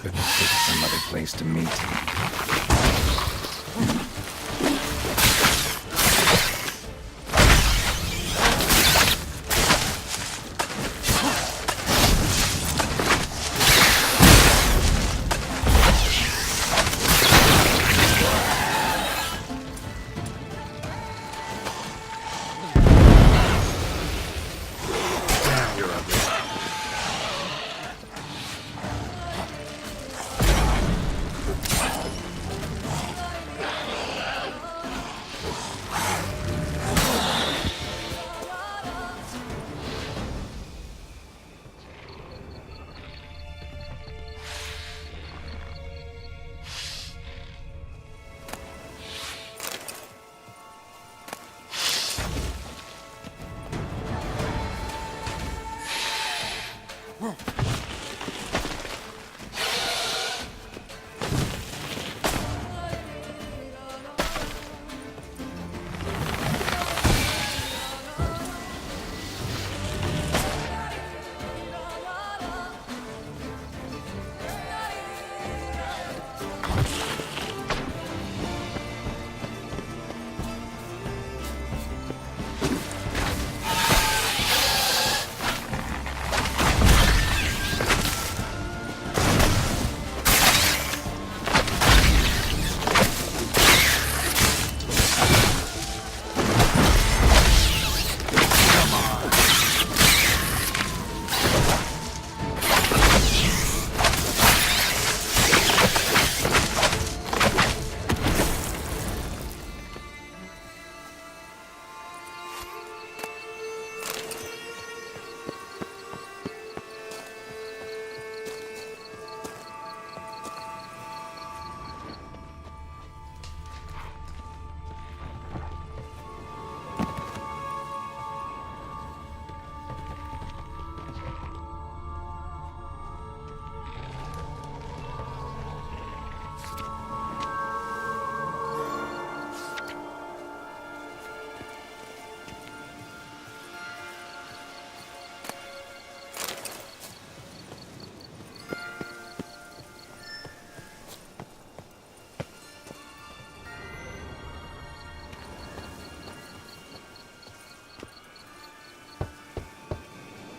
Couldn't pick some other place to meet.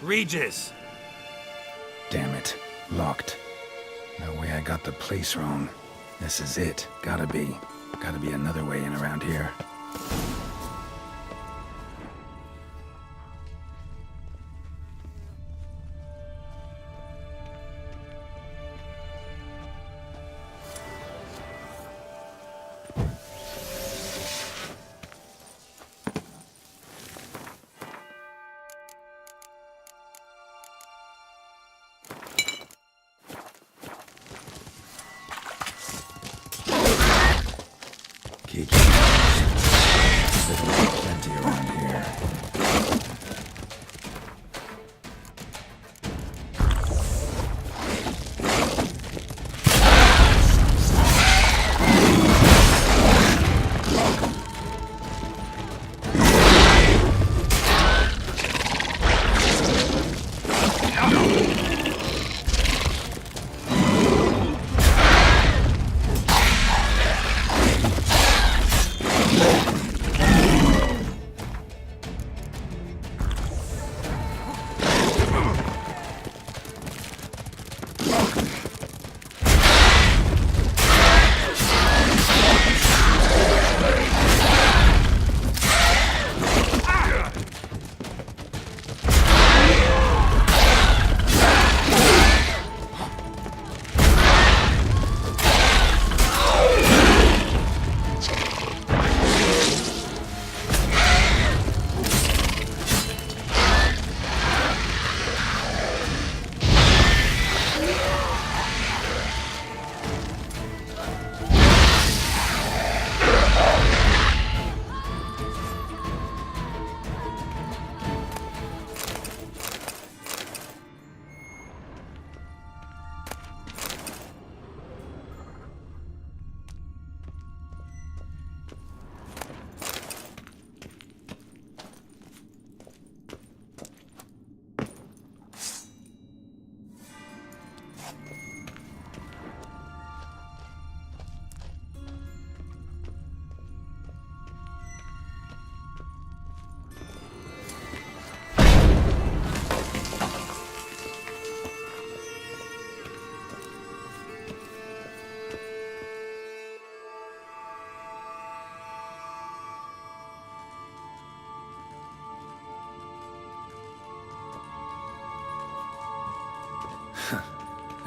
Regis! Damn it. Locked. No way I got the place wrong. This is it. Gotta be. Gotta be another way in around here. Keep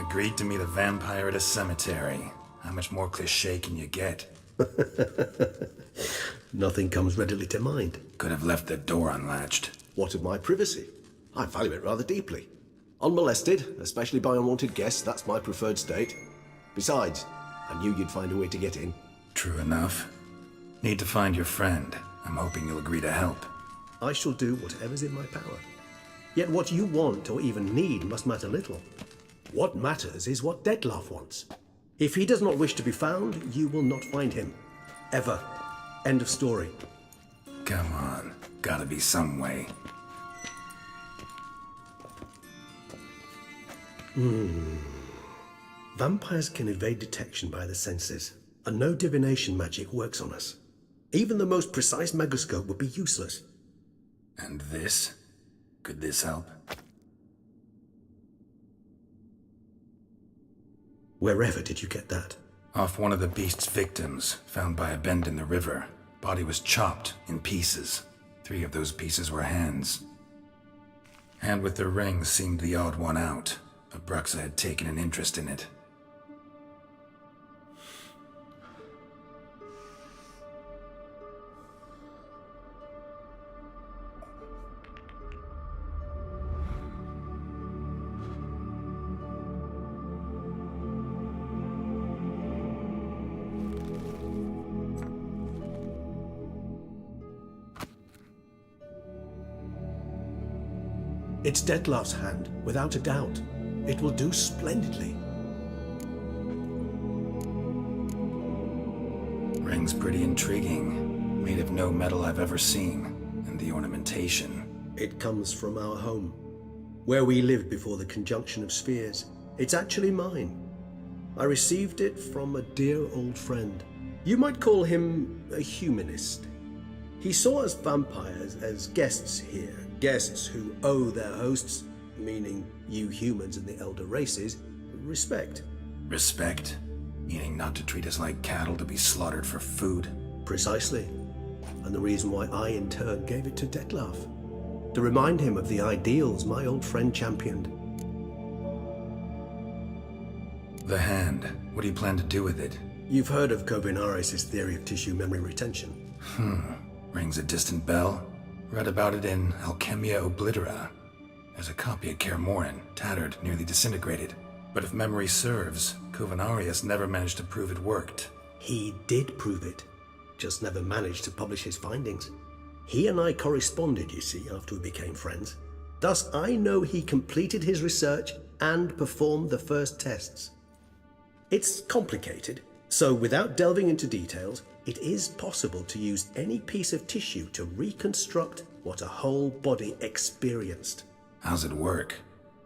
Agreed to meet a vampire at a cemetery. How much more cliché can you get? Nothing comes readily to mind. Could have left the door unlatched. What of my privacy? I value it rather deeply. Unmolested, especially by unwanted guests, that's my preferred state. Besides, I knew you'd find a way to get in. True enough. Need to find your friend. I'm hoping you'll agree to help. I shall do whatever's in my power. Yet what you want or even need must matter little. What matters is what Dettlaff wants. If he does not wish to be found, you will not find him. Ever. End of story. Come on. Gotta be some way. Vampires can evade detection by the senses, and no divination magic works on us. Even the most precise megascope would be useless. And this? Could this help? Wherever did you get that? Off one of the beast's victims, found by a bend in the river. Body was chopped in pieces. 3 of those pieces were hands. Hand with the ring seemed the odd one out. Abruxa had taken an interest in it. It's Dettlaff's hand, without a doubt. It will do splendidly. Ring's pretty intriguing. Made of no metal I've ever seen. And the ornamentation. It comes from our home, where we lived before the conjunction of spheres. It's actually mine. I received it from a dear old friend. You might call him a humanist. He saw us vampires as guests here, guests who owe their hosts, meaning you humans and the elder races, respect. Respect? Meaning not to treat us like cattle to be slaughtered for food? Precisely. And the reason why I, in turn, gave it to Dettlaff. To remind him of the ideals my old friend championed. The hand. What do you plan to do with it? You've heard of Kovinaris' theory of tissue memory retention. Rings a distant bell. Read about it in Alchemia Oblitera. There's a copy of Kermoran, tattered, nearly disintegrated. But if memory serves, Kovinaris never managed to prove it worked. He did prove it, just never managed to publish his findings. He and I corresponded, you see, after we became friends. Thus, I know he completed his research and performed the first tests. It's complicated, so without delving into details, it is possible to use any piece of tissue to reconstruct what a whole body experienced. How's it work?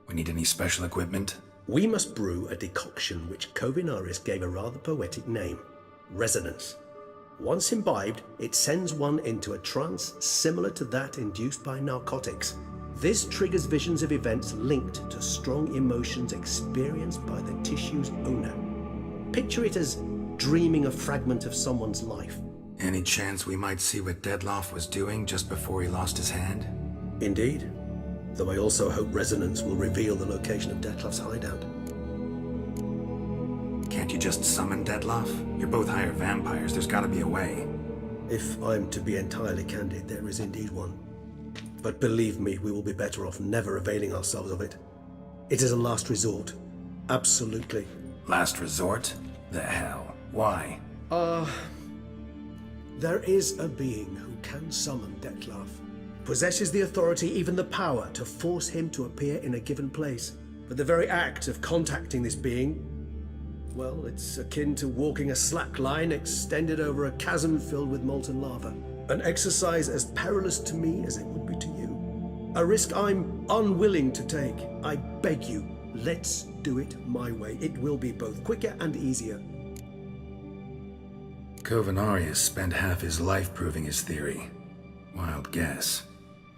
We need any special equipment? We must brew a decoction which Kovinaris gave a rather poetic name, resonance. Once imbibed, it sends one into a trance similar to that induced by narcotics. This triggers visions of events linked to strong emotions experienced by the tissue's owner. Picture it as dreaming a fragment of someone's life. Any chance we might see what Dettlaff was doing just before he lost his hand? Indeed. Though I also hope resonance will reveal the location of Dettlaff's hideout. Can't you just summon Dettlaff? You're both hired vampires. There's gotta be a way. If I'm to be entirely candid, there is indeed one. But believe me, we will be better off never availing ourselves of it. It is a last resort. Absolutely. Last resort? The hell? Why? There is a being who can summon Dettlaff. Possesses the authority, even the power, to force him to appear in a given place. But the very act of contacting this being, well, it's akin to walking a slack line extended over a chasm filled with molten lava. An exercise as perilous to me as it would be to you. A risk I'm unwilling to take. I beg you, let's do it my way. It will be both quicker and easier. Kovinaris spent half his life proving his theory. Wild guess.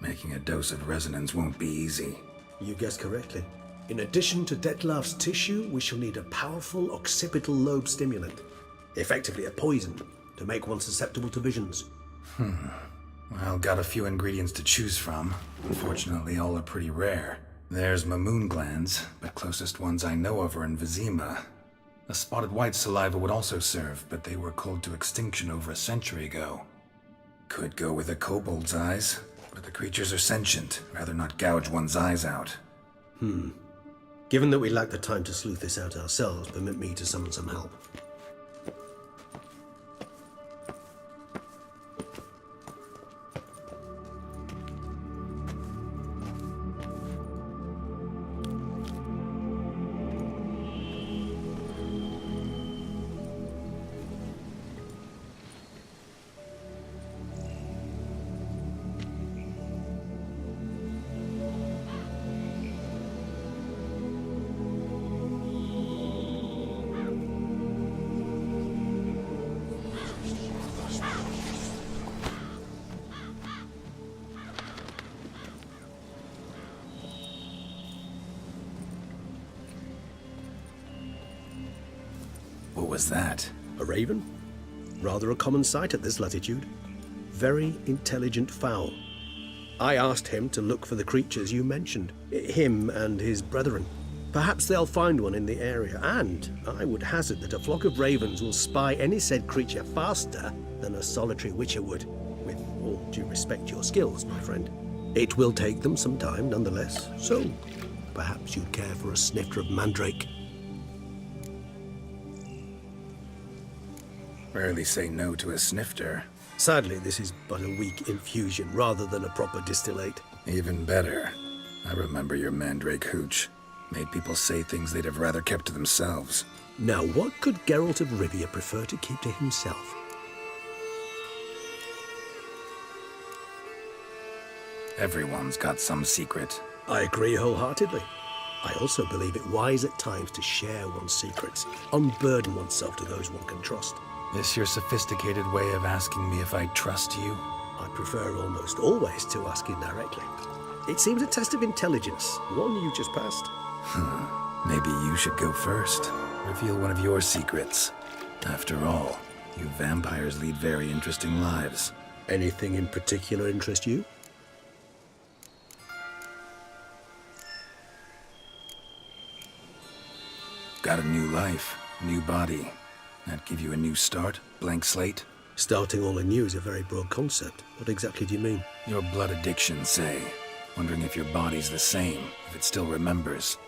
Making a dose of resonance won't be easy. You guessed correctly. In addition to Dettlaff's tissue, we shall need a powerful occipital lobe stimulant. Effectively a poison, to make one susceptible to visions. Well, got a few ingredients to choose from. Unfortunately, all are pretty rare. There's Mamoon glands, but closest ones I know of are in Vizima. A spotted white saliva would also serve, but they were cooled to extinction over a century ago. Could go with a kobold's eyes, but the creatures are sentient. Rather not gouge one's eyes out. Given that we lack the time to sleuth this out ourselves, permit me to summon some help. What was that? A raven? Rather a common sight at this latitude. Very intelligent fowl. I asked him to look for the creatures you mentioned, him and his brethren. Perhaps they'll find one in the area, and I would hazard that a flock of ravens will spy any said creature faster than a solitary witcher would. With all due respect to your skills, my friend. It will take them some time, nonetheless, so perhaps you'd care for a snifter of mandrake. Rarely say no to a snifter. Sadly, this is but a weak infusion rather than a proper distillate. Even better. I remember your mandrake hooch. Made people say things they'd have rather kept to themselves. Now, what could Geralt of Rivia prefer to keep to himself? Everyone's got some secret. I agree wholeheartedly. I also believe it wise at times to share one's secrets, unburden oneself to those one can trust. This your sophisticated way of asking me if I trust you? I prefer almost always to ask indirectly. It seems a test of intelligence, one you just passed. Maybe you should go first. Reveal one of your secrets. After all, you vampires lead very interesting lives. Anything in particular interest you? Got a new life, new body. That give you a new start? Blank slate? Starting all anew is a very broad concept. What exactly do you mean? Your blood addiction, say. Wondering if your body's the same, if it still remembers.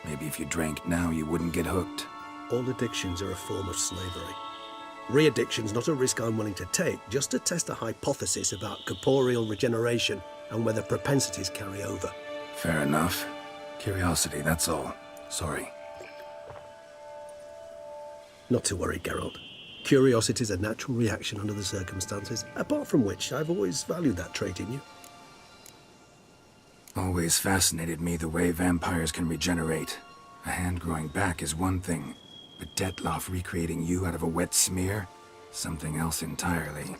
Maybe if you drank now, you wouldn't get hooked. All addictions are a form of slavery. Re-addiction's not a risk I'm willing to take, just to test a hypothesis about corporeal regeneration and whether propensities carry over. Fair enough. Curiosity, that's all. Sorry. Not to worry, Geralt. Curiosity is a natural reaction under the circumstances, apart from which I've always valued that trait in you. Always fascinated me the way vampires can regenerate. A hand growing back is one thing, but Detloff recreating you out of a wet smear? Something else entirely.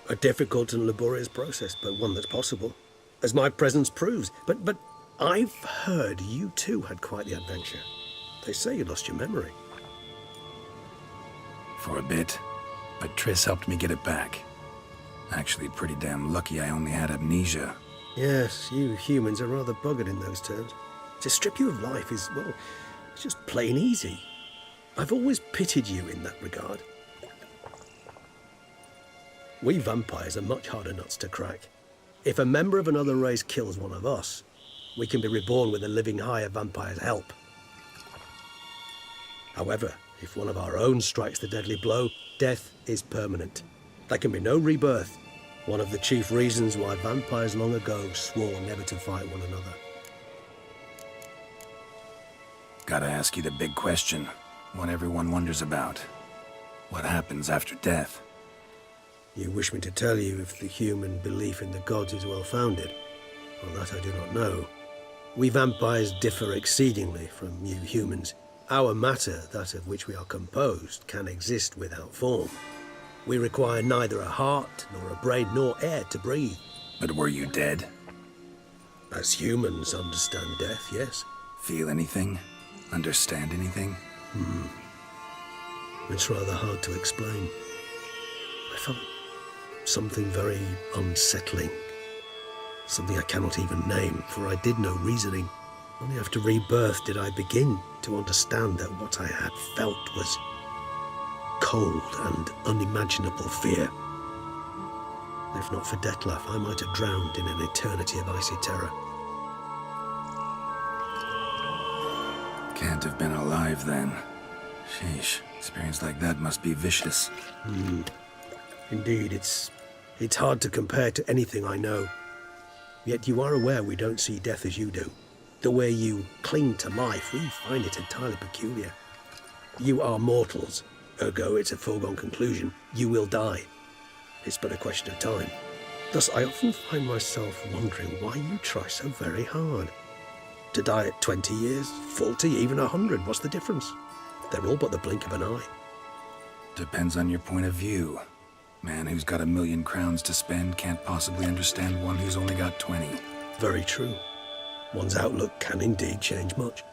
A difficult and laborious process, but one that's possible, as my presence proves. But I've heard you too had quite the adventure. They say you lost your memory. For a bit, but Triss helped me get it back. Actually, pretty damn lucky I only had amnesia. Yes, you humans are rather buggered in those terms. To strip you of life is, well, it's just plain easy. I've always pitied you in that regard. We vampires are much harder nuts to crack. If a member of another race kills one of us, we can be reborn with a living higher vampire's help. However, if one of our own strikes the deadly blow, death is permanent. There can be no rebirth. One of the chief reasons why vampires long ago swore never to fight one another. Gotta ask you the big question. One everyone wonders about. What happens after death? You wish me to tell you if the human belief in the gods is well founded? Well, that I do not know. We vampires differ exceedingly from you humans. Our matter, that of which we are composed, can exist without form. We require neither a heart, nor a brain, nor air to breathe. But were you dead? As humans understand death, yes. Feel anything? Understand anything? It's rather hard to explain. I felt something very unsettling. Something I cannot even name, for I did no reasoning. Only after rebirth did I begin to understand that what I had felt was cold and unimaginable fear. If not for Detlef, I might have drowned in an eternity of icy terror. Can't have been alive then. Sheesh, experience like that must be vicious. Indeed, it's hard to compare to anything I know. Yet you are aware we don't see death as you do. The way you cling to life, we find it entirely peculiar. You are mortals, ergo it's a foregone conclusion. You will die. It's but a question of time. Thus, I often find myself wondering why you try so very hard. To die at 20 years, 40, even 100, what's the difference? They're all but the blink of an eye. Depends on your point of view. Man who's got 1,000,000 crowns to spend can't possibly understand one who's only got 20. Very true. One's outlook can indeed change much.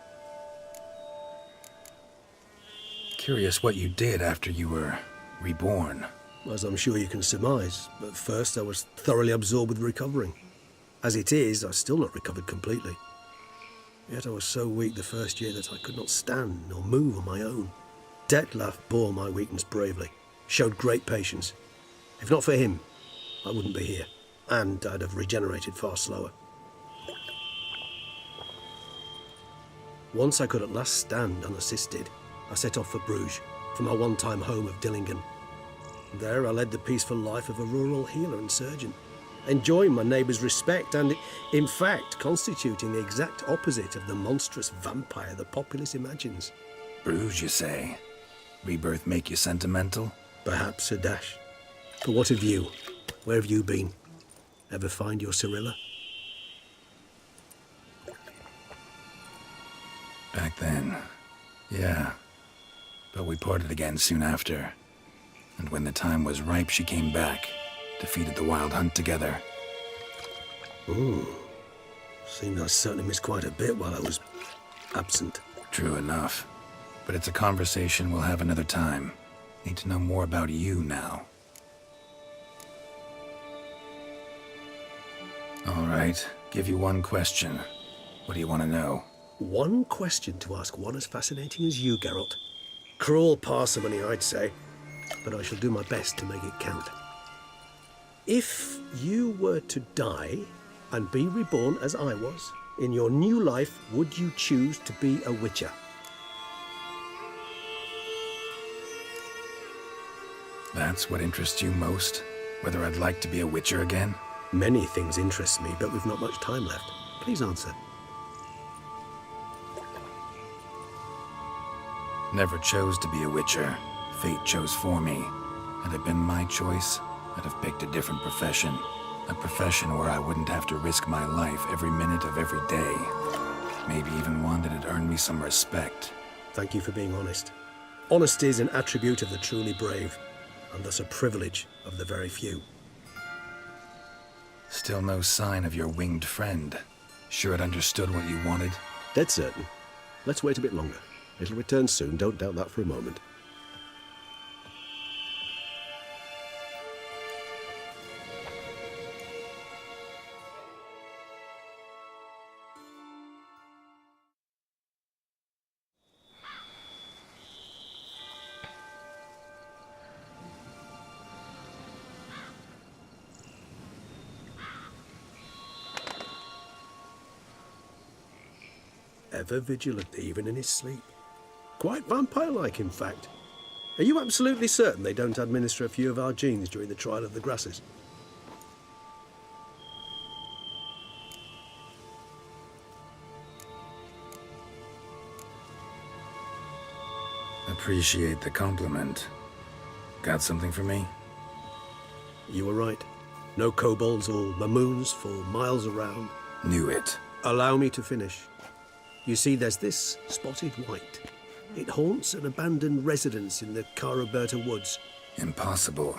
Curious what you did after you were reborn. As I'm sure you can surmise, at first I was thoroughly absorbed with recovering. As it is, I've still not recovered completely. Yet I was so weak the first year that I could not stand or move on my own. Detlef bore my weakness bravely, showed great patience. If not for him, I wouldn't be here, and I'd have regenerated far slower. Once I could at last stand unassisted, I set off for Bruges, from my one-time home of Dillingen. There I led the peaceful life of a rural healer and surgeon, enjoying my neighbours' respect and, in fact, constituting the exact opposite of the monstrous vampire the populace imagines. Bruges, you say? Rebirth make you sentimental? Perhaps a dash. But what of you? Where have you been? Ever find your Cyrilla? Back then, yeah. But we parted again soon after. And when the time was ripe, she came back, defeated the Wild Hunt together. Seems I certainly missed quite a bit while I was absent. True enough. But it's a conversation we'll have another time. Need to know more about you now. All right, give you one question. What do you want to know? One question to ask one as fascinating as you, Geralt. Cruel parsimony, I'd say, but I shall do my best to make it count. If you were to die and be reborn as I was, in your new life, would you choose to be a Witcher? That's what interests you most? Whether I'd like to be a Witcher again? Many things interest me, but we've not much time left. Please answer. Never chose to be a Witcher. Fate chose for me. Had it been my choice, I'd have picked a different profession. A profession where I wouldn't have to risk my life every minute of every day. Maybe even one that'd earn me some respect. Thank you for being honest. Honesty is an attribute of the truly brave, and thus a privilege of the very few. Still no sign of your winged friend. Sure it understood what you wanted? Dead certain. Let's wait a bit longer. It'll return soon, don't doubt that for a moment. Ever vigilant, even in his sleep. Quite vampire-like, in fact. Are you absolutely certain they don't administer a few of our genes during the trial of the grasses? Appreciate the compliment. Got something for me? You were right. No kobolds or mamoons for miles around. Knew it. Allow me to finish. You see, there's this spotted white. It haunts an abandoned residence in the Caraberta woods. Impossible.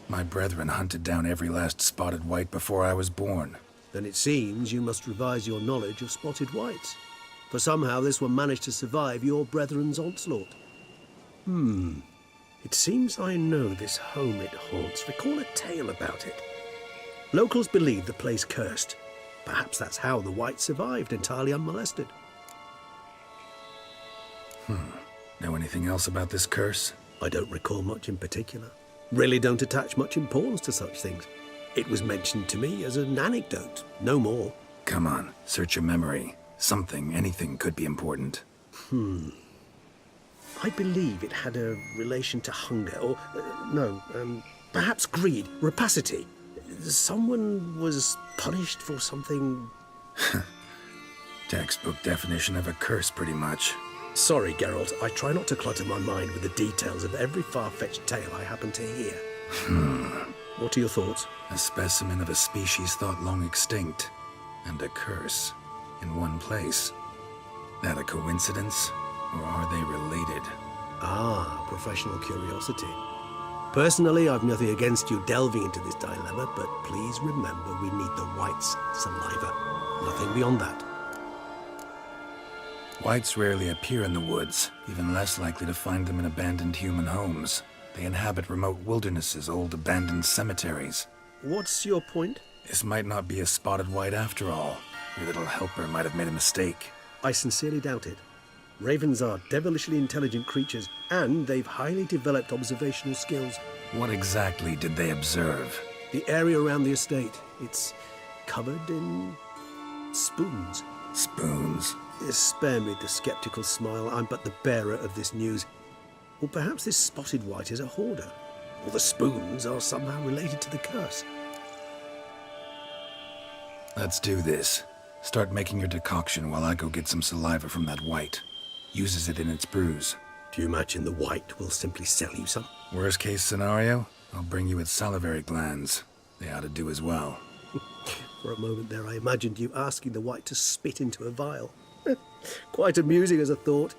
My brethren hunted down every last spotted white before I was born. Then it seems you must revise your knowledge of spotted whites. For somehow this one managed to survive your brethren's onslaught. It seems I know this home it haunts. Recall a tale about it. Locals believe the place cursed, Perhaps that's how the White survived entirely unmolested. Know anything else about this curse? I don't recall much in particular. Really don't attach much importance to such things. It was mentioned to me as an anecdote, no more. Come on, search your memory. Something, anything could be important. I believe it had a relation to hunger, or, perhaps greed, rapacity. Someone was punished for something. Textbook definition of a curse, pretty much. Sorry, Geralt, I try not to clutter my mind with the details of every far-fetched tale I happen to hear. What are your thoughts? A specimen of a species thought long extinct, and a curse in one place. That a coincidence, or are they related? Ah, professional curiosity. Personally, I've nothing against you delving into this dilemma, but please remember we need the White's saliva. Nothing beyond that. Whites rarely appear in the woods, even less likely to find them in abandoned human homes. They inhabit remote wildernesses, old abandoned cemeteries. What's your point? This might not be a spotted white after all. Your little helper might have made a mistake. I sincerely doubt it. Ravens are devilishly intelligent creatures, and they've highly developed observational skills. What exactly did they observe? The area around the estate, it's covered in spoons. Spoons? Spare me the skeptical smile. I'm but the bearer of this news. Or perhaps this spotted white is a hoarder. Or the spoons are somehow related to the curse. Let's do this. Start making your decoction while I go get some saliva from that white. Uses it in its brews. Do you imagine the White will simply sell you some? Worst case scenario, I'll bring you its salivary glands. They ought to do as well. For a moment there, I imagined you asking the White to spit into a vial. Quite amusing as a thought,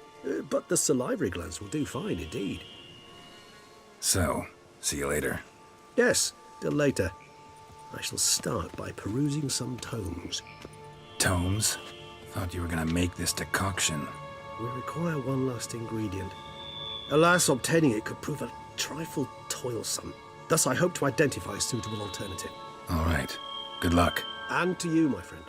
but the salivary glands will do fine indeed. So, see you later. Yes, till later. I shall start by perusing some tomes. Tomes? Thought you were gonna make this decoction. We require one last ingredient. Alas, obtaining it could prove a trifle toilsome. Thus, I hope to identify a suitable alternative. All right. Good luck. And to you, my friend.